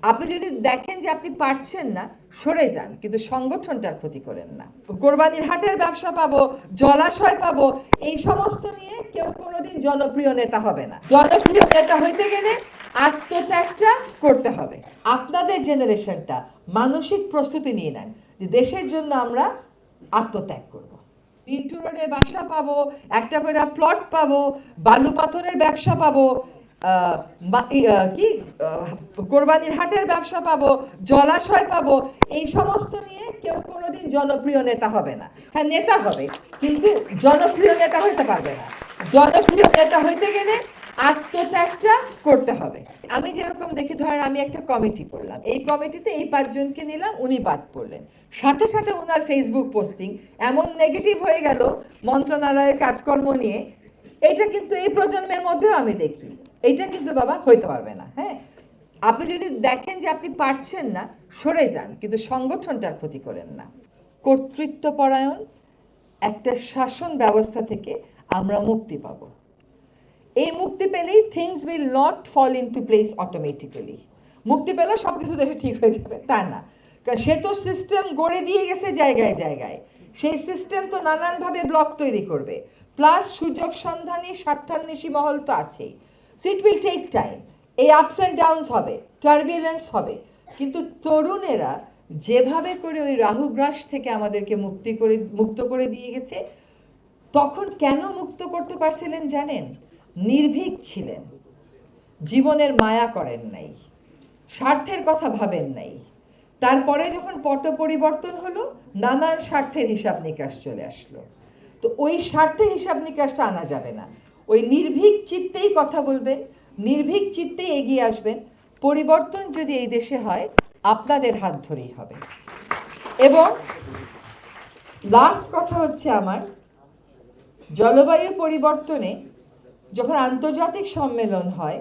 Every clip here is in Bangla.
আপনি যদি দেখেন যে আপনি পারছেন না, সরে যান, কিন্তু সংগঠনটার ক্ষতি করেন না। কোরবানির হাটের ব্যবসা পাবো, জলাশয় পাবো, এই সমস্ত নিয়ে কেউ কোনোদিন জনপ্রিয় নেতা হবে না। জনপ্রিয় নেতা হইতে গেলে আত্মত্যাগটা করতে হবে। আপনাদের জেনারেশনটা মানসিক প্রস্তুতি নিয়ে নেন যে দেশের জন্য আমরা আত্মত্যাগ করব। মিন্টু রোডে বাসা পাবো, একটা করে প্লট পাবো, বালু পাথরের ব্যবসা পাবো, কোরবানির হাটের ব্যবসা পাবো, জলাশয় পাবো, এই সমস্ত নিয়ে কেউ কোনোদিন জনপ্রিয় নেতা হবে না। হ্যাঁ, নেতা হবে, কিন্তু জনপ্রিয় নেতা হইতে পারবে না। জনপ্রিয় নেতা হইতে গেলে আত্মত্যাগটা করতে হবে। আমি যেরকম দেখি, ধরেন আমি একটা কমিটি করলাম, এই কমিটিতে এই 5 জনকে নিলাম, উনি বাদ পড়লেন, সাথে সাথে ওনার ফেসবুক পোস্টিং এমন নেগেটিভ হয়ে গেল মন্ত্রণালয়ের কাজকর্ম নিয়ে। এটা কিন্তু এই প্রজন্মের মধ্যেও আমি দেখি, এটা কিন্তু বাবা হইতে পারবে না। হ্যাঁ, আপনি যদি দেখেন যে আপনি পারছেন না, সরে যান, কিন্তু সংগঠনটার ক্ষতি করেন না। কর্তৃত্বপরায়ণ একটা শাসন ব্যবস্থা থেকে আমরা মুক্তি পাব। এই মুক্তি পেলেই things will not fall into place automatically. মুক্তি পেলে সব কিছু দেশে ঠিক হয়ে যাবে তা না, কারণ সে তো সিস্টেম গড়ে দিয়ে গেছে জায়গায় জায়গায়। সেই সিস্টেম তো নানানভাবে ব্লক তৈরি করবে, প্লাস সুযোগ সন্ধানী স্বার্থান্বেষী মহল তো আছেই। So it will take time. এই আপস অ্যান্ড ডাউনস হবে, টার্বুলেন্স হবে, কিন্তু তরুণেরা যেভাবে করে ওই রাহুগ্রাস থেকে আমাদেরকে মুক্ত করে দিয়ে গেছে, তখন কেন মুক্ত করতে পারছিলেন জানেন? নির্ভীক ছিলেন, জীবনের মায়া করেন নাই, স্বার্থের কথা ভাবেন নাই। তারপরে যখন পট পরিবর্তন হলো, নানান স্বার্থের হিসাব নিকাশ চলে আসলো। তো ওই স্বার্থের হিসাব নিকাশটা আনা যাবে না। ওই নির্ভীক চিত্তেই কথা বলবেন, নির্ভীক চিত্তেই এগিয়ে আসবেন। পরিবর্তন যদি এই দেশে হয়, আপনাদের হাত ধরেই হবে। এবং লাস্ট কথা হচ্ছে আমার, জলবায়ু পরিবর্তনে যখন আন্তর্জাতিক সম্মেলন হয়,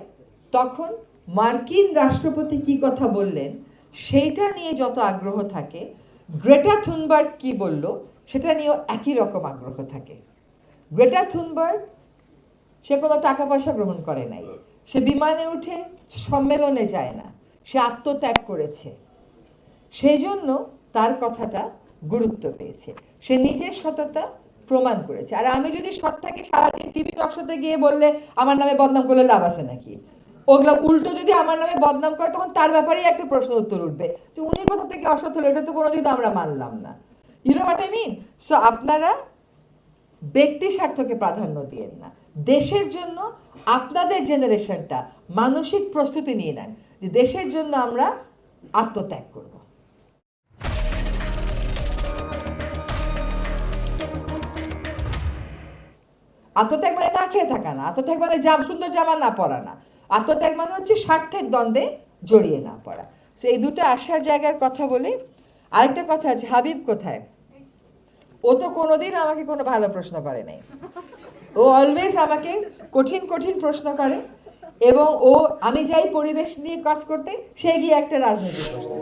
তখন মার্কিন রাষ্ট্রপতি কি কথা বললেন সেইটা নিয়ে যত আগ্রহ থাকে, গ্রেটা থুনবার্গ কি বলল সেটা নিয়েও একই রকম আগ্রহ থাকে। গ্রেটা থুনবার্গ সে কোনো টাকা পয়সা গ্রহণ করে নাই, সে বিমানে উঠে সম্মেলনে যায় না, সে আত্মত্যাগ করেছে। সেই জন্য তার কথাটা গুরুত্ব পেয়েছে, সে নিজের সততা প্রমাণ করেছে। আর আমি যদি সৎ থাকি, সারাদিন টিভি টক শোতে গিয়ে বললে আমার নামে বদনাম করলে লাভ আছে নাকি? ওগুলো উল্টো যদি আমার নামে বদনাম করে, তখন তার ব্যাপারেই একটা প্রশ্ন উত্তর উঠবে যে উনি কোথা থেকে অসৎ হলো, এটা তো কোনোদিন আমরা মানলাম না। You know what I mean? So আপনারা ব্যক্তি স্বার্থকে প্রাধান্য দিয়েন না, দেশের জন্য আপনাদের জেনারেশনটা মানসিক প্রস্তুতি নিয়ে নেন যে দেশের জন্য আমরা আত্মত্যাগ করব। আত্মত্যাগ মানে না খেয়ে থাকা না, আত্মত্যাগ মানে সুন্দর জামা না পরা না, আত্মত্যাগ মানে হচ্ছে স্বার্থের দ্বন্দ্বে জড়িয়ে না পড়া। তো এই দুটো আসার জায়গার কথা বলে আরেকটা কথা আছে, হাবিব কোথায়? ও তো কোনোদিন আমাকে কোনো ভালো প্রশ্ন করে নাই, ও অলওয়েজ আমাকে কঠিন কঠিন প্রশ্ন করে। এবং ও আমি যাই পরিবেশ নিয়ে কাজ করতে, সে গিয়ে একটা রাজনীতি করতে।